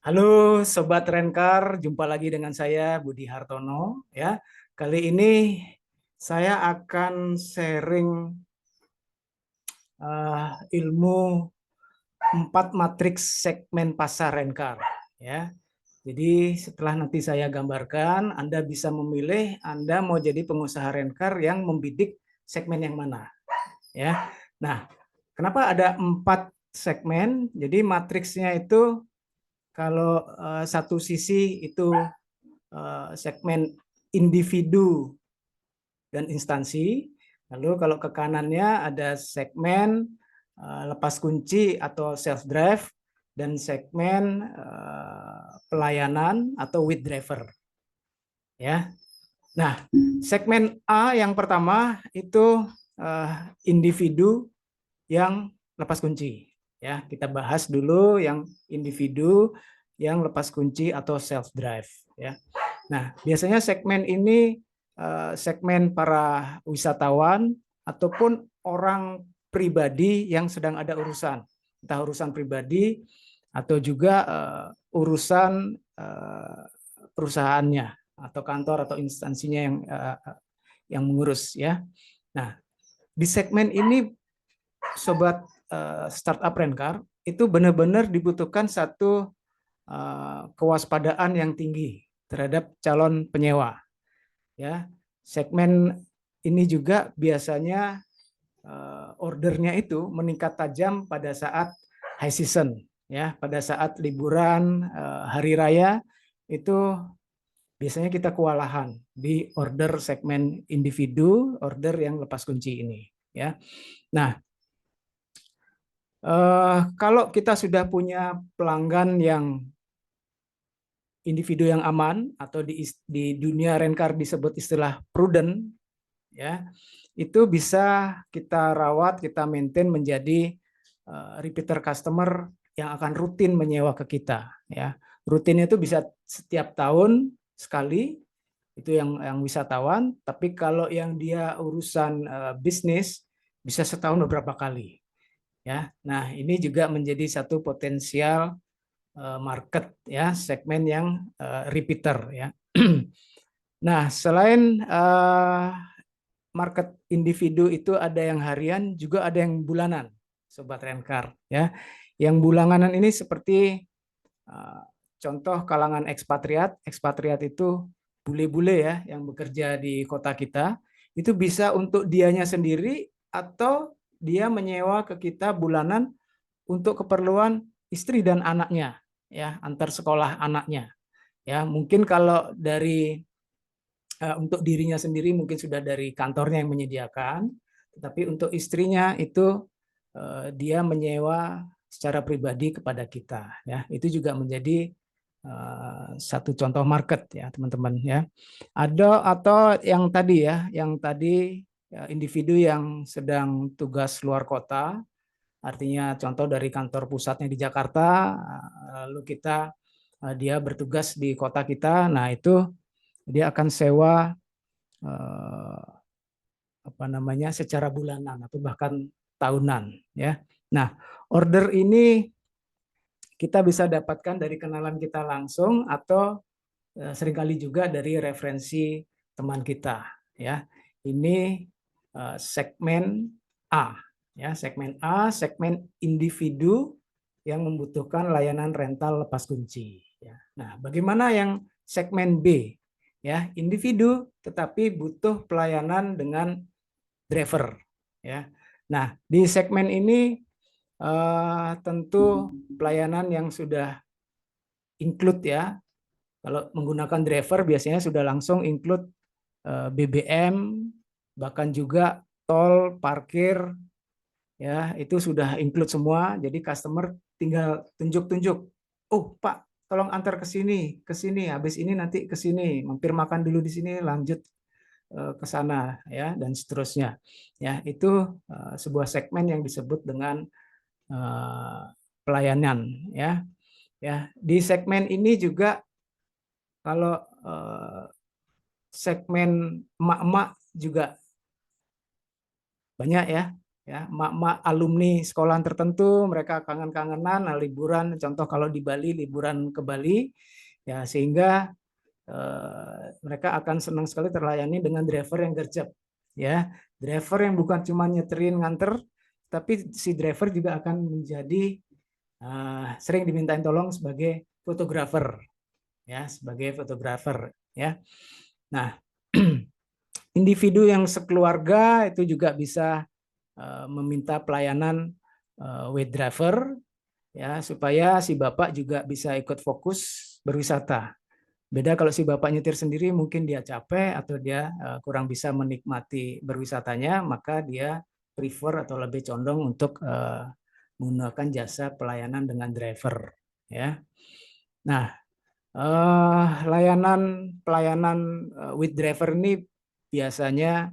Halo Sobat Rencar, jumpa lagi dengan saya Budi Hartono ya. Kali ini saya akan sharing ilmu 4 matriks segmen pasar Rencar ya. Jadi setelah nanti saya gambarkan, Anda bisa memilih Anda mau jadi pengusaha Rencar yang membidik segmen yang mana ya. Nah, kenapa ada 4 segmen? Jadi matriksnya itu kalau satu sisi itu segmen individu dan instansi. Lalu kalau ke kanannya ada segmen lepas kunci atau self drive dan segmen pelayanan atau with driver. Ya. Nah, segmen A yang pertama itu individu yang lepas kunci. Ya, kita bahas dulu yang individu yang lepas kunci atau self drive. Ya. Nah, biasanya segmen ini segmen para wisatawan ataupun orang pribadi yang sedang ada urusan, entah urusan pribadi atau juga urusan perusahaannya atau kantor atau instansinya yang mengurus ya. Nah, di segmen ini sobat startup Rencar itu benar-benar dibutuhkan satu kewaspadaan yang tinggi terhadap calon penyewa. Ya, segmen ini juga biasanya ordernya itu meningkat tajam pada saat high season, ya, pada saat liburan hari raya itu biasanya kita kewalahan di order segmen individu, order yang lepas kunci ini, ya. Nah, kalau kita sudah punya pelanggan yang individu yang aman atau di dunia Rencar disebut istilah prudent ya, itu bisa kita rawat, kita maintain menjadi repeater customer yang akan rutin menyewa ke kita ya. Rutin itu bisa setiap tahun sekali, itu yang wisatawan, tapi kalau yang dia urusan bisnis bisa setahun beberapa kali ya. Nah, ini juga menjadi satu potensial market ya, segmen yang repeater ya. Nah, selain market individu itu ada yang harian, juga ada yang bulanan, Sobat Rencar ya. Yang bulanan ini seperti contoh kalangan ekspatriat. Ekspatriat itu bule-bule ya yang bekerja di kota kita. Itu bisa untuk dianya sendiri atau dia menyewa ke kita bulanan untuk keperluan istri dan anaknya ya, antar sekolah anaknya. Ya, mungkin kalau dari untuk dirinya sendiri mungkin sudah dari kantornya yang menyediakan, tetapi untuk istrinya itu dia menyewa secara pribadi kepada kita. Ya, itu juga menjadi satu contoh market ya teman-teman ya. Ada atau yang tadi ya, yang tadi individu yang sedang tugas luar kota, artinya contoh dari kantor pusatnya di Jakarta, lalu kita dia bertugas di kota kita, nah itu dia akan sewa apa namanya secara bulanan atau bahkan tahunan ya. Nah, order ini kita bisa dapatkan dari kenalan kita langsung atau seringkali juga dari referensi teman kita ya. Ini segmen A ya, segmen A, segmen individu yang membutuhkan layanan rental lepas kunci ya. Nah, bagaimana yang segmen B ya, individu tetapi butuh pelayanan dengan driver ya. Nah, di segmen ini tentu pelayanan yang sudah include ya. Kalau menggunakan driver biasanya sudah langsung include BBM, bahkan juga tol, parkir ya, itu sudah include semua. Jadi customer tinggal tunjuk-tunjuk. Oh, Pak, tolong antar ke sini. Habis ini nanti ke sini, mampir makan dulu di sini, lanjut ke sana ya dan seterusnya. Ya, itu sebuah segmen yang disebut dengan pelayanan ya. Ya, di segmen ini juga kalau segmen emak-emak juga banyak ya. ya, mak-mak alumni sekolah tertentu mereka kangen-kangenan liburan, contoh kalau di Bali liburan ke Bali, ya sehingga mereka akan senang sekali terlayani dengan driver yang gercep, ya, driver yang bukan cuma nyeterin nganter, tapi si driver juga akan menjadi sering dimintain tolong sebagai fotografer, ya, sebagai fotografer, ya. Nah, individu yang sekeluarga itu juga bisa meminta pelayanan wait driver, ya, supaya si bapak juga bisa ikut fokus berwisata. Beda kalau si bapak nyetir sendiri mungkin dia capek atau dia kurang bisa menikmati berwisatanya, maka dia prefer atau lebih condong untuk menggunakan jasa pelayanan dengan driver, ya. Nah, pelayanan with driver ini biasanya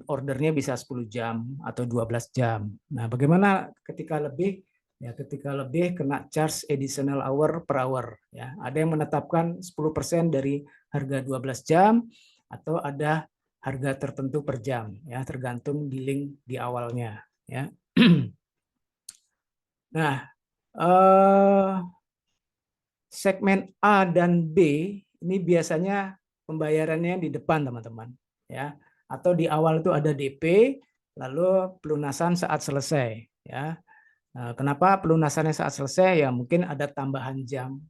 ordernya bisa 10 jam atau 12 jam. Nah, bagaimana ketika lebih? Ya, ketika lebih kena charge additional hour per hour. Ya, ada yang menetapkan 10% dari harga 12 jam atau ada harga tertentu per jam, ya, tergantung dealing di awalnya. Ya. Nah, segmen A dan B ini biasanya pembayarannya di depan, teman-teman, ya. Atau di awal itu ada DP, lalu pelunasan saat selesai, ya. Kenapa pelunasannya saat selesai? Ya mungkin ada tambahan jam,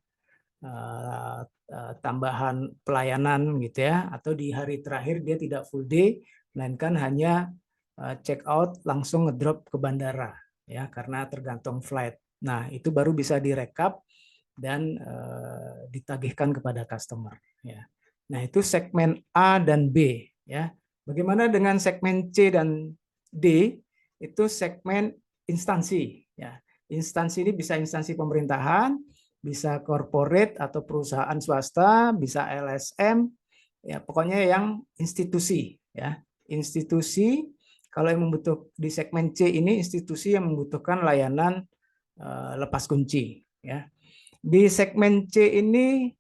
tambahan pelayanan gitu ya, atau di hari terakhir dia tidak full day, melainkan hanya check out langsung ngedrop ke bandara, ya, karena tergantung flight. Nah, itu baru bisa direkap dan ditagihkan kepada customer, ya. Nah, itu segmen A dan B, ya. Bagaimana dengan segmen C dan D? Itu segmen instansi, ya. Instansi ini bisa instansi pemerintahan, bisa corporate atau perusahaan swasta, bisa LSM, ya pokoknya yang institusi, ya. Institusi kalau yang membutuhkan di segmen C ini institusi yang membutuhkan layanan lepas kunci, ya. Di segmen C ini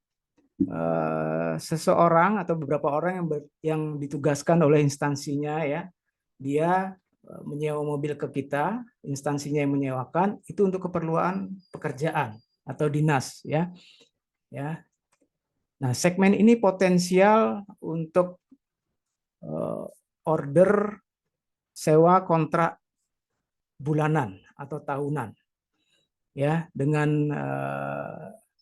seseorang atau beberapa orang yang ditugaskan oleh instansinya, ya, dia menyewa mobil ke kita, instansinya yang menyewakan itu untuk keperluan pekerjaan atau dinas, ya. Ya. Nah, segmen ini potensial untuk order sewa kontrak bulanan atau tahunan, ya, dengan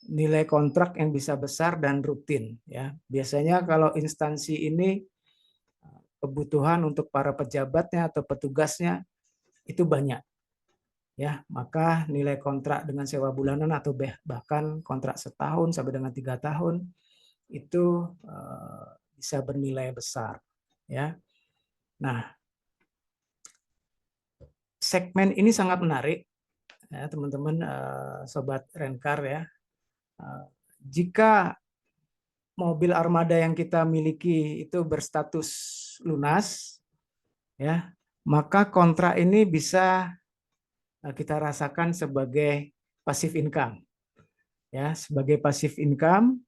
nilai kontrak yang bisa besar dan rutin, ya. Biasanya kalau instansi ini kebutuhan untuk para pejabatnya atau petugasnya itu banyak, ya, maka nilai kontrak dengan sewa bulanan atau bahkan kontrak setahun sampai dengan 3 tahun itu bisa bernilai besar, ya. Nah, segmen ini sangat menarik, ya, teman-teman, sobat Rencar, ya. Jika mobil armada yang kita miliki itu berstatus lunas, ya, maka kontrak ini bisa kita rasakan sebagai passive income, ya, sebagai passive income,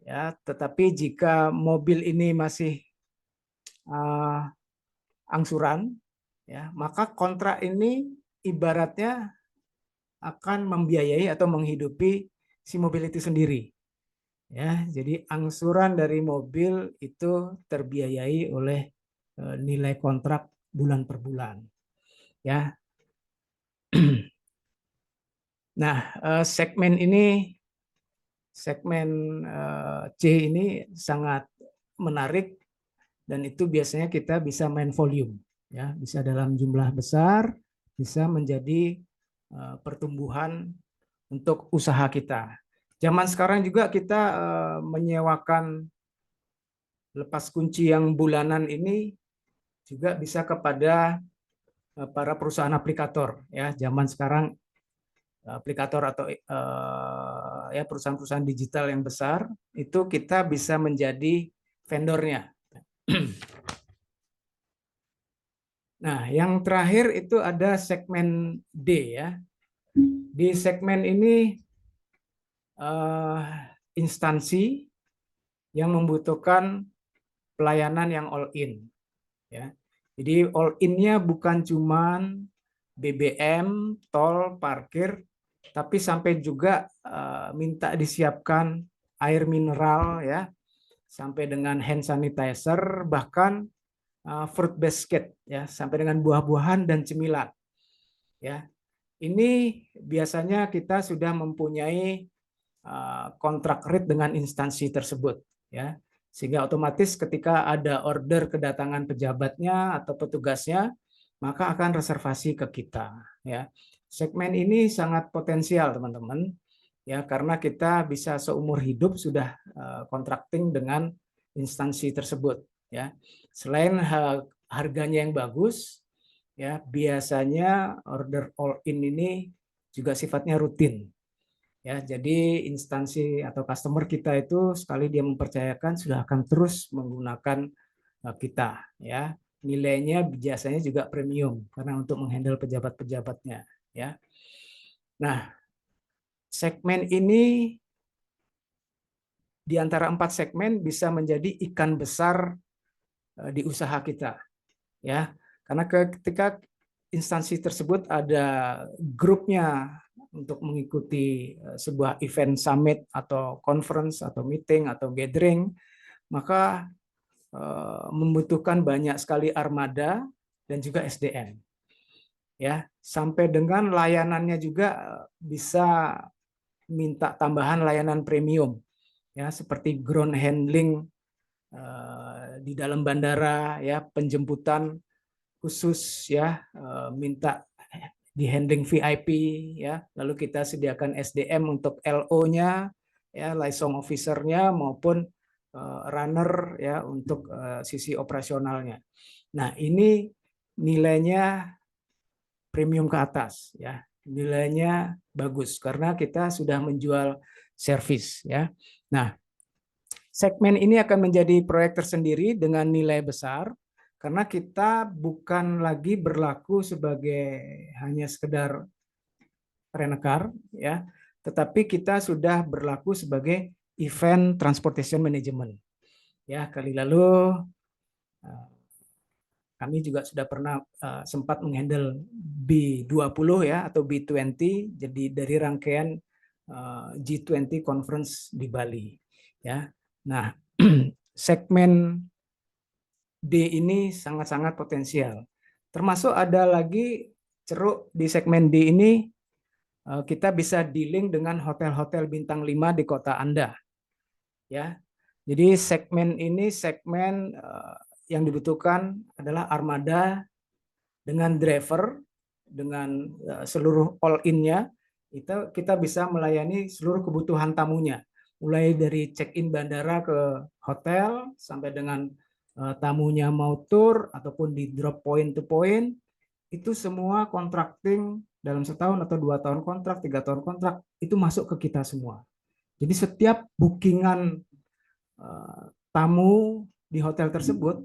ya. Tetapi jika mobil ini masih angsuran, ya, maka kontrak ini ibaratnya akan membiayai atau menghidupi si mobil itu sendiri, ya. Jadi angsuran dari mobil itu terbiayai oleh nilai kontrak bulan per bulan, ya. Nah, segmen C ini sangat menarik dan itu biasanya kita bisa main volume, ya, bisa dalam jumlah besar, bisa menjadi pertumbuhan untuk usaha kita. Zaman sekarang juga kita menyewakan lepas kunci yang bulanan ini juga bisa kepada para perusahaan aplikator, ya. Zaman sekarang aplikator atau ya perusahaan-perusahaan digital yang besar itu kita bisa menjadi vendornya. Nah, yang terakhir itu ada segmen D, ya. Di segmen ini instansi yang membutuhkan pelayanan yang all in, ya. Jadi all in-nya bukan cuman BBM, tol, parkir, tapi sampai juga minta disiapkan air mineral ya, sampai dengan hand sanitizer, bahkan fruit basket ya, sampai dengan buah-buahan dan cemilan ya. Ini biasanya kita sudah mempunyai kontrak rate dengan instansi tersebut ya, sehingga otomatis ketika ada order kedatangan pejabatnya atau petugasnya, maka akan reservasi ke kita ya. Segmen ini sangat potensial teman-teman ya, karena kita bisa seumur hidup sudah kontrakting dengan instansi tersebut ya. Selain harganya yang bagus ya, biasanya order all in ini juga sifatnya rutin ya. Jadi instansi atau customer kita itu sekali dia mempercayakan sudah akan terus menggunakan kita ya. Nilainya biasanya juga premium karena untuk menghandle pejabat-pejabatnya ya. Nah, segmen ini di antara 4 segmen bisa menjadi ikan besar di usaha kita ya. Karena ketika instansi tersebut ada grupnya untuk mengikuti sebuah event summit atau conference atau meeting atau gathering, maka membutuhkan banyak sekali armada dan juga SDM. Ya, sampai dengan layanannya juga bisa minta tambahan layanan premium ya, seperti ground handling di dalam bandara ya, penjemputan khusus ya, minta di handling VIP ya, lalu kita sediakan SDM untuk LO-nya ya, liaison officer-nya maupun runner ya untuk sisi operasionalnya. Nah, ini nilainya premium ke atas ya. Nilainya bagus karena kita sudah menjual servis ya. Nah, segmen ini akan menjadi proyek tersendiri dengan nilai besar karena kita bukan lagi berlaku sebagai hanya sekedar rent-a-car ya, tetapi kita sudah berlaku sebagai event transportation management. Ya, kali lalu kami juga sudah pernah sempat menghandle B20 ya atau B20, jadi dari rangkaian G20 conference di Bali ya. Nah, segmen D ini sangat-sangat potensial. Termasuk ada lagi ceruk di segmen D ini, kita bisa dealing dengan hotel-hotel bintang 5 di kota Anda. Ya. Jadi segmen ini segmen yang dibutuhkan adalah armada dengan driver, dengan seluruh all in-nya, kita bisa melayani seluruh kebutuhan tamunya. Mulai dari check-in bandara ke hotel, sampai dengan tamunya mau tour, ataupun di drop point to point, itu semua contracting dalam setahun atau 2 tahun kontrak, 3 tahun kontrak, itu masuk ke kita semua. Jadi setiap bookingan tamu di hotel tersebut,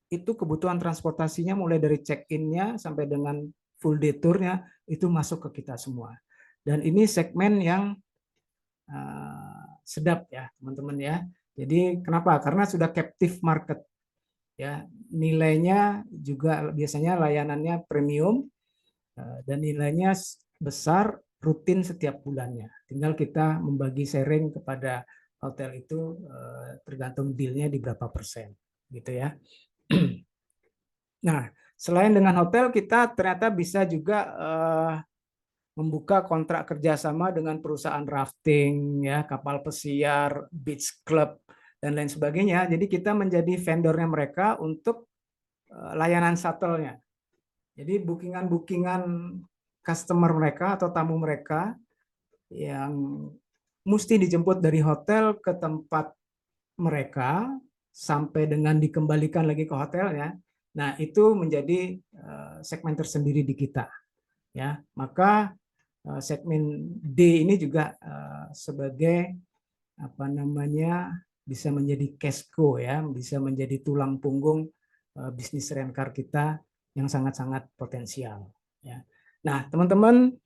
itu kebutuhan transportasinya mulai dari check-in-nya sampai dengan full day tour-nya itu masuk ke kita semua. Dan ini segmen yang sedap ya teman-teman ya. Jadi kenapa? Karena sudah captive market ya. Nilainya juga biasanya layanannya premium dan nilainya besar, rutin setiap bulannya. Tinggal kita membagi sharing kepada hotel itu tergantung deal-nya di berapa persen gitu ya. Nah, selain dengan hotel, kita ternyata bisa juga membuka kontrak kerjasama dengan perusahaan rafting, ya, kapal pesiar, beach club, dan lain sebagainya. Jadi kita menjadi vendornya mereka untuk layanan shuttle-nya. Jadi bookingan-bookingan customer mereka atau tamu mereka yang mesti dijemput dari hotel ke tempat mereka sampai dengan dikembalikan lagi ke hotelnya. Nah, itu menjadi segmen tersendiri di kita. Ya, maka segmen D ini juga sebagai apa namanya bisa menjadi cash cow ya, bisa menjadi tulang punggung bisnis rent-car kita yang sangat-sangat potensial. Ya. Nah, teman-teman,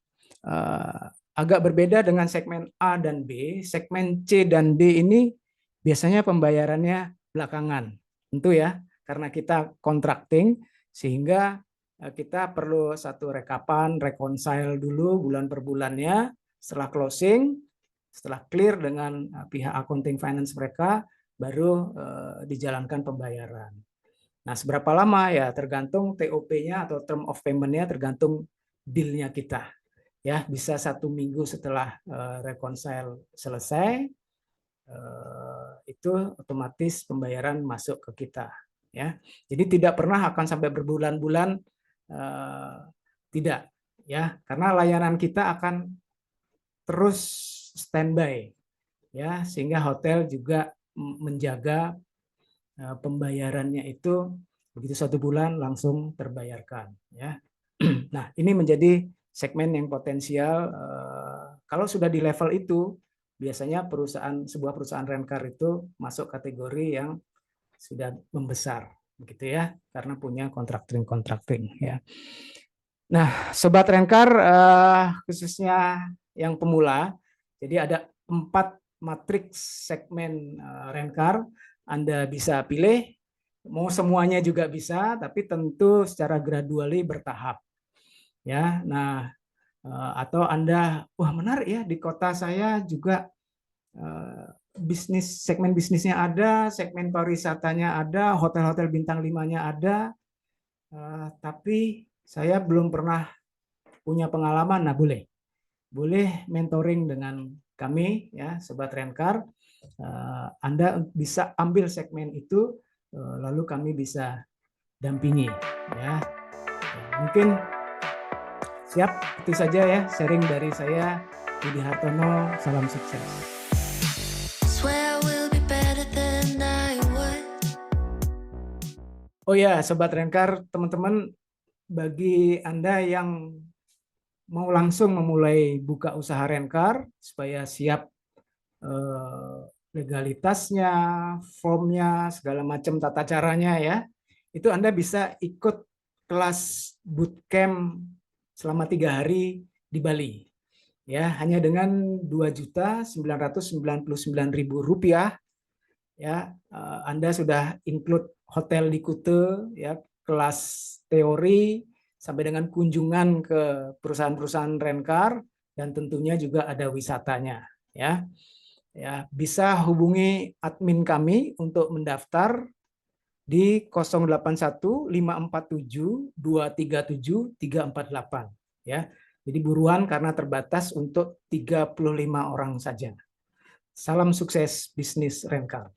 agak berbeda dengan segmen A dan B. Segmen C dan D ini biasanya pembayarannya belakangan, tentu ya, karena kita contracting. Sehingga kita perlu satu rekapan, reconcile dulu bulan per bulannya, setelah closing, setelah clear dengan pihak accounting finance mereka, baru dijalankan pembayaran. Nah, seberapa lama ya tergantung TOP-nya atau term of payment-nya, tergantung bill-nya kita. Ya, bisa 1 minggu setelah reconcile selesai, itu otomatis pembayaran masuk ke kita. Ya, jadi tidak pernah akan sampai berbulan-bulan, tidak, ya, karena layanan kita akan terus standby, ya, sehingga hotel juga menjaga pembayarannya itu begitu 1 bulan langsung terbayarkan, ya. Nah, ini menjadi segmen yang potensial. Kalau sudah di level itu, biasanya sebuah perusahaan rent-car itu masuk kategori yang sudah membesar, begitu ya, karena punya kontrakting ya. Nah, sobat rent-car, khususnya yang pemula, jadi ada 4 matriks segmen rent-car. Anda bisa pilih, mau semuanya juga bisa, tapi tentu secara gradually bertahap. Ya, nah, atau Anda, wah menarik ya, di kota saya juga segmen bisnisnya ada, segmen pariwisatanya ada, hotel-hotel bintang 5-nya ada, tapi saya belum pernah punya pengalaman. Nah, boleh mentoring dengan kami, ya, Sobat Rent-Car. Anda bisa ambil segmen itu, lalu kami bisa dampingi, ya. Mungkin siap, itu saja ya sharing dari saya, Budi Hartono. Salam sukses. Oh ya, Sobat Rent-Car, teman-teman, bagi Anda yang mau langsung memulai buka usaha rent-car supaya siap legalitasnya, formnya, segala macam tata caranya ya, itu Anda bisa ikut kelas bootcamp selama 3 hari di Bali. Ya, hanya dengan Rp2.999.000 ya, Anda sudah include hotel di Kuta, ya, kelas teori sampai dengan kunjungan ke perusahaan-perusahaan rent-car, dan tentunya juga ada wisatanya, ya. Ya, bisa hubungi admin kami untuk mendaftar di 081-547-237-348, ya. Jadi buruan karena terbatas untuk 35 orang saja. Salam sukses bisnis rent-car.